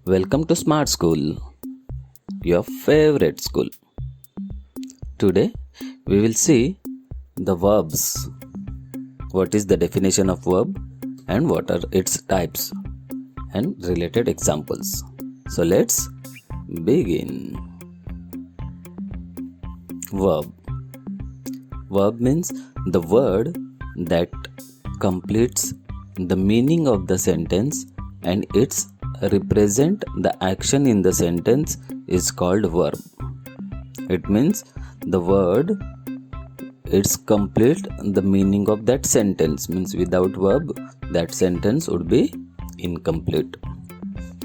Welcome to Smart School, your favorite school. Today we will see the verbs. What is the definition of verb and what are its types and related examples. So let's begin. Verb. Verb means the word that completes the meaning of the sentence and its represent the action in the sentence is called verb. It means the word it's complete the meaning of that sentence, means without verb that sentence would be incomplete,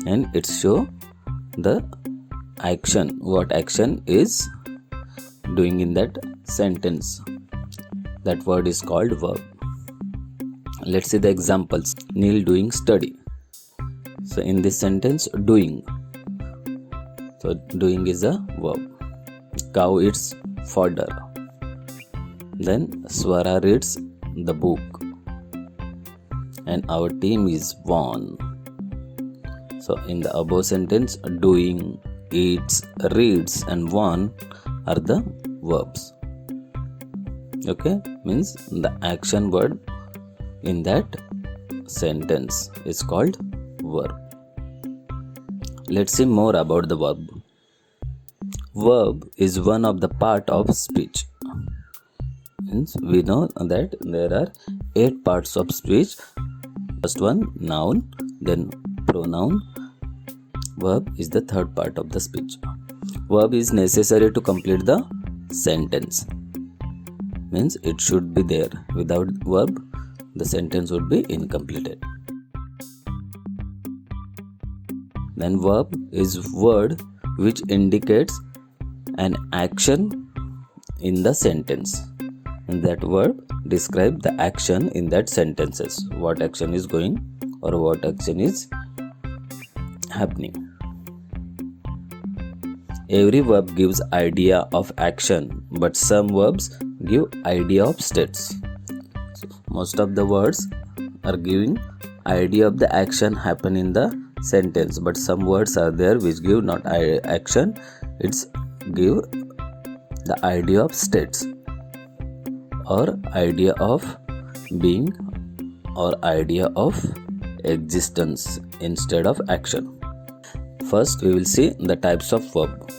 and it show the action, what action is doing in that sentence. That word is called verb. Let's see the examples. Neil doing study. So in this sentence, doing. So doing is a verb. Cow eats fodder. Then Swara reads the book. And our team is won. So in the above sentence, doing, eats, reads and won are the verbs. Okay, means the action word in that sentence is called verb. Let's see more about the verb. Verb is one of the part of speech. Means we know that there are 8 parts of speech. First one, noun, then pronoun. Verb is the third part of the speech. Verb is necessary to complete the sentence. Means it should be there. Without verb, the sentence would be incomplete. Then verb is word which indicates an action in the sentence. And that verb describes the action in that sentences. What action is going or what action is happening. Every verb gives idea of action, but some verbs give idea of states. So most of the words are giving idea of the action happen in the sentence, but some words are there which give not action, it's give the idea of states or idea of being or idea of existence instead of action. First we will see the types of verb.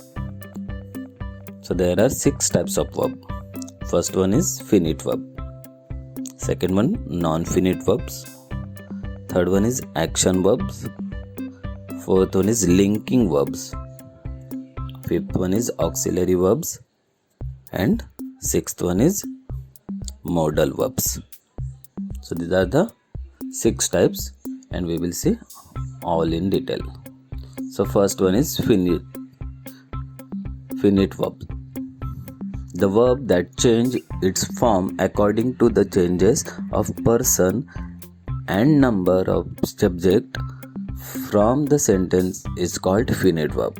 So there are 6 types of verb. First one is finite verb. Second one, non-finite verbs. Third one is action verbs. Fourth one is linking verbs. Fifth one is auxiliary verbs. And sixth one is modal verbs. So these are the 6 types and we will see all in detail. So first one is finite verb. The verb that change its form according to the changes of person and number of subject from the sentence is called finite verb.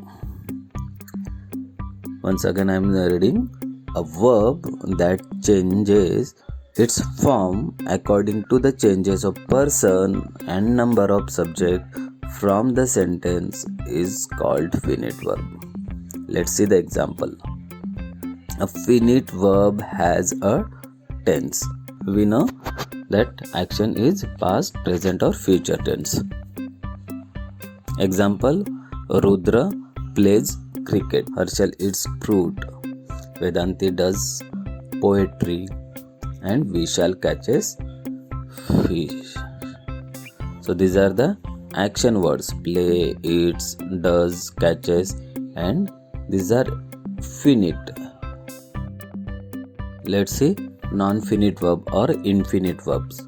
Once again I am reading. A verb that changes its form according to the changes of person and number of subject from the sentence is called finite verb. Let's see the example. A finite verb has a tense. We know that action is past, present or future tense. Example, Rudra plays cricket. Harshal eats fruit. Vedanti does poetry and Vishal catches fish. So these are the action words: play, eats, does, catches, and these are finite. Let's see non-finite verb or infinite verbs.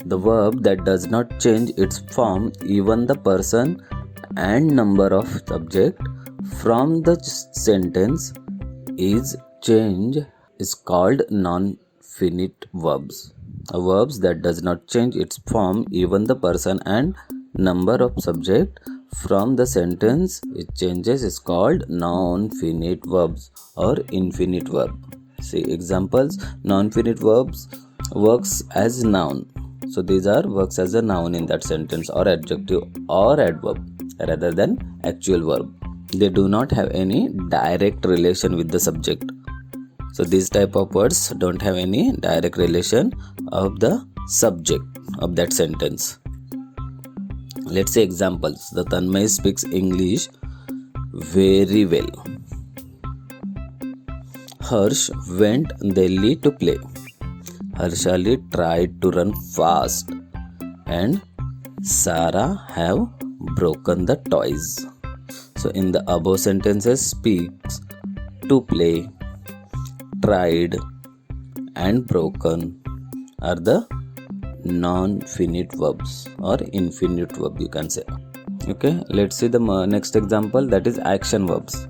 The verb that does not change its form, even the person and number of subject from the sentence is called non-finite verbs. Verbs that does not change its form, even the person and number of subject from the sentence it changes is called non-finite verbs or infinite verb. See examples. Non-finite verbs works as noun. So these are works as a noun in that sentence, or adjective or adverb, rather than actual verb. They do not have any direct relation with the subject. So these type of words don't have any direct relation of the subject of that sentence. Let's say examples. The Tanmay speaks English very well. Harsh went Delhi to play. Harshali tried to run fast, and Sarah have broken the toys. So in the above sentences, speaks, to play, tried, and broken are the non-finite verbs or infinite verb, you can say. Okay, let's see the next example, that is action verbs.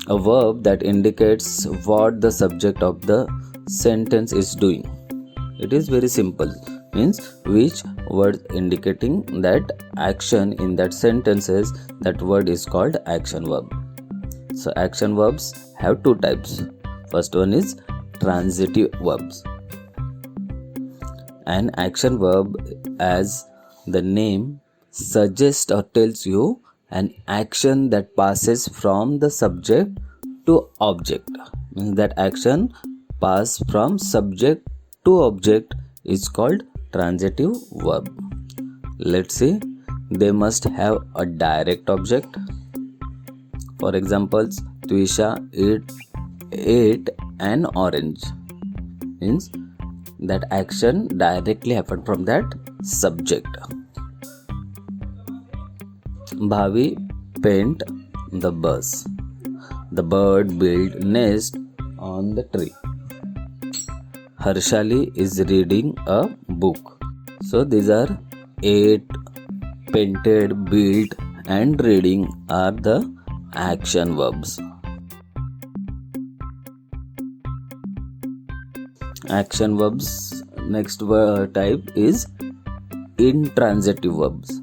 A verb that indicates what the subject of the sentence is doing. It is very simple, means which word indicating that action in that sentences, that word is called action verb. So action verbs have two types. First one is transitive verbs. An action verb, as the name suggests or tells you, an action that passes from the subject to object, means that action pass from subject to object is called transitive verb. Let's see, they must have a direct object. For examples, Twisha ate an orange, means that action directly happened from that subject. Bhavi paint the bus. The bird built nest on the tree. Harshali is reading a book. So these are ate, painted, built, and reading are the action verbs. Action verbs, next type is intransitive verbs.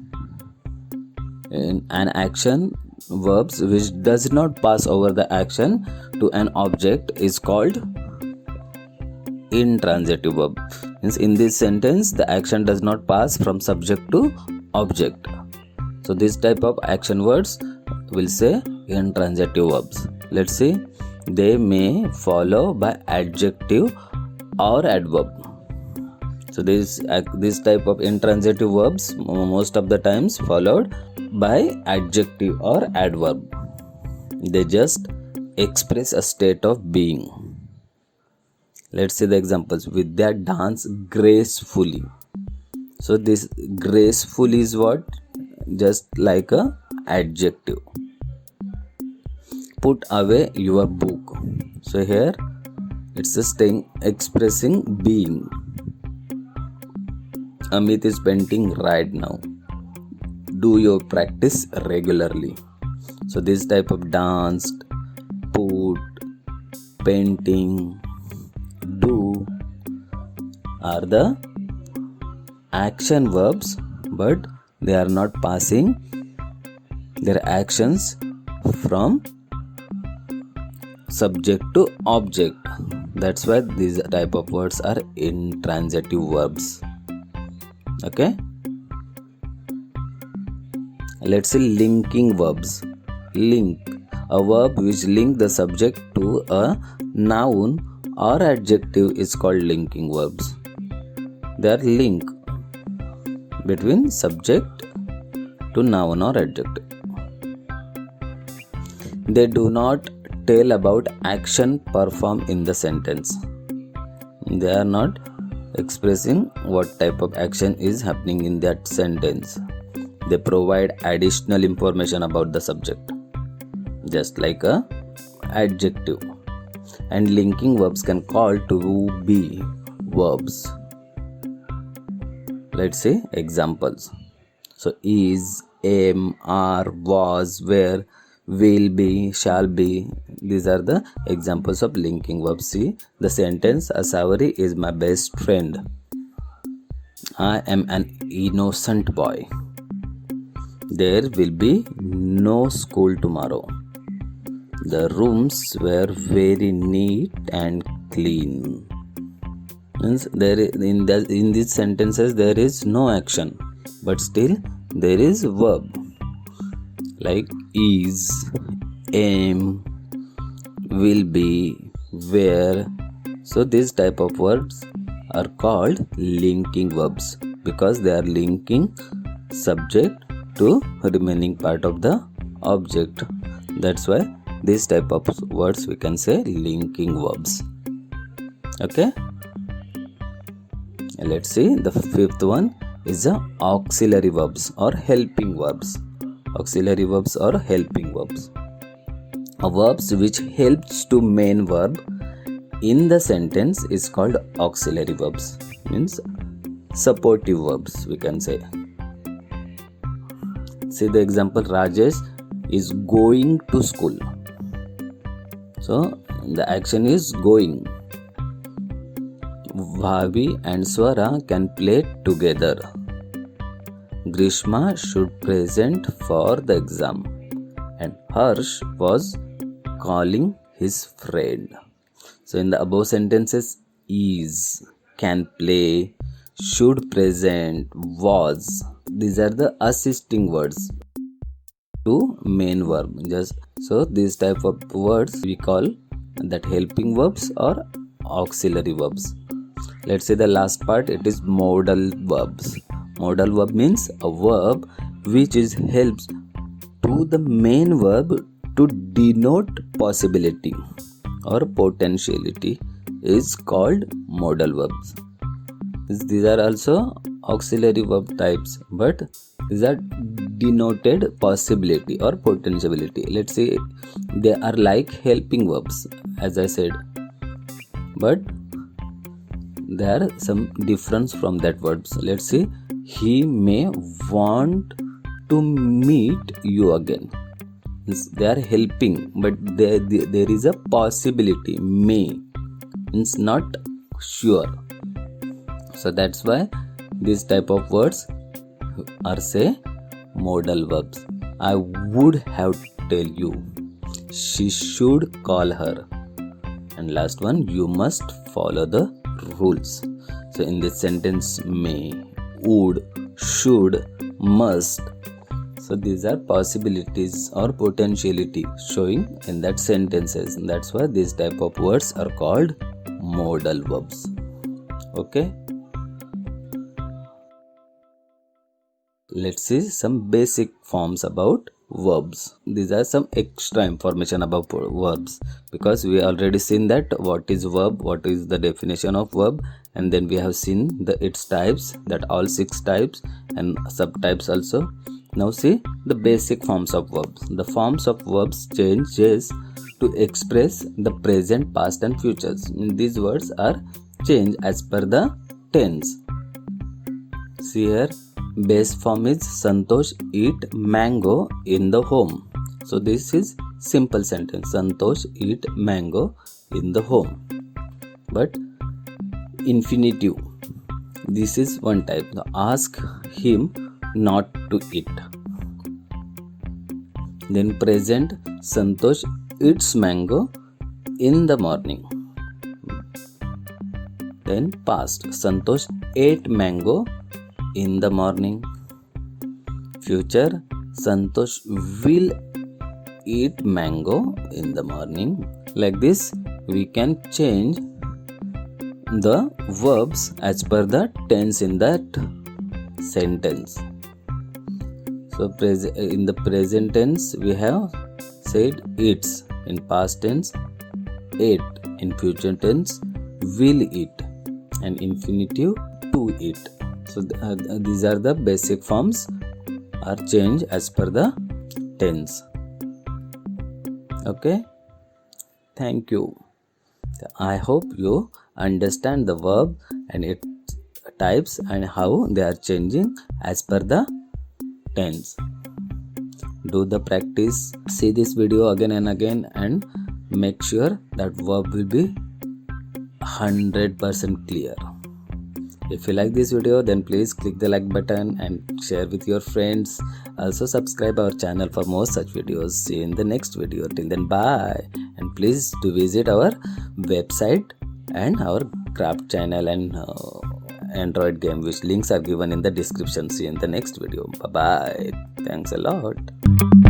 In an action verbs which does not pass over the action to an object is called intransitive verb. Means in this sentence the action does not pass from subject to object. So this type of action words will say intransitive verbs. Let's see, they may follow by adjective or adverb. So this type of intransitive verbs most of the times followed by adjective or adverb. They just express a state of being. Let's see the examples. Vidya dance gracefully. So this graceful is what? Just like a adjective. Put away your book. So here it's just expressing being. Amit is painting right now. Do your practice regularly. So this type of danced, put, painting, do are the action verbs, but they are not passing their actions from subject to object. That's why these type of words are intransitive verbs. Okay, let's see linking verbs. Link, a verb which link the subject to a noun or adjective is called linking verbs. They are link between subject to noun or adjective. They do not tell about action performed in the sentence. They are not expressing what type of action is happening in that sentence. They provide additional information about the subject, just like a adjective. And linking verbs can call to be verbs. Let's see examples. So is, am, are, was, were, will be, shall be. These are the examples of linking verbs. See the sentence, Asawari is my best friend. I am an innocent boy. There will be no school tomorrow. The rooms were very neat and clean. Means there is, in these sentences there is no action, but still there is verb like is, aim, will be, where. So these type of words are called linking verbs because they are linking subject to remaining part of the object. That's why this type of words we can say linking verbs. Okay, let's see the fifth one is the auxiliary verbs or helping verbs. Auxiliary verbs or helping verbs are verbs which helps to main verb in the sentence is called auxiliary verbs, means supportive verbs we can say. See the example, Rajesh is going to school. So the action is going. Bhavi and Swara can play together. Grishma should present for the exam. And Harsh was calling his friend. So in the above sentences, is, can play, should present, was. These are the assisting words to main verb. So these type of words we call that helping verbs or auxiliary verbs. Let's say the last part, it is modal verbs. Modal verb means a verb which is helps to the main verb to denote possibility or potentiality is called modal verbs. These are also auxiliary verb types, but these are denoted possibility or potentiality. Let's say they are like helping verbs, as I said, but there are some difference from that words. Let's see, he may want to meet you again. They are helping, but there is a possibility. May means not sure. So that's why this type of words are say modal verbs. I would have tell you. She should call her. And last one, you must follow the rules. So in this sentence, may, would, should, must. So these are possibilities or potentiality showing in that sentences. And that's why these type of words are called modal verbs. Okay. Let's see some basic forms about verbs. These are some extra information about verbs because we already seen that what is verb, what is the definition of verb, and then we have seen its types, that all 6 types and subtypes also. Now see the basic forms of verbs. The forms of verbs changes to express the present, past and futures. These words are changed as per the tense. See here, base form is Santosh eat mango in the home. So this is simple sentence, Santosh eat mango in the home. But infinitive, this is one type. Now ask him not to eat. Then present, Santosh eats mango in the morning. Then past, Santosh ate mango in the morning. Future, Santosh will eat mango in the morning. Like this, we can change the verbs as per the tense in that sentence. So in the present tense, we have said eats. In past tense, ate. In future tense, will eat. And infinitive, to eat. So these are the basic forms are changed as per the tense. Okay, thank you. I hope you understand the verb and its types and how they are changing as per the tense. Do the practice, see this video again and again, and make sure that verb will be 100% clear. If you like this video, then please click the like button and share with your friends. Also subscribe our channel for more such videos. See you in the next video. Till then, bye. And please do visit our website and our craft channel and Android game, which links are given in the description. See you in the next video. Bye bye. Thanks a lot.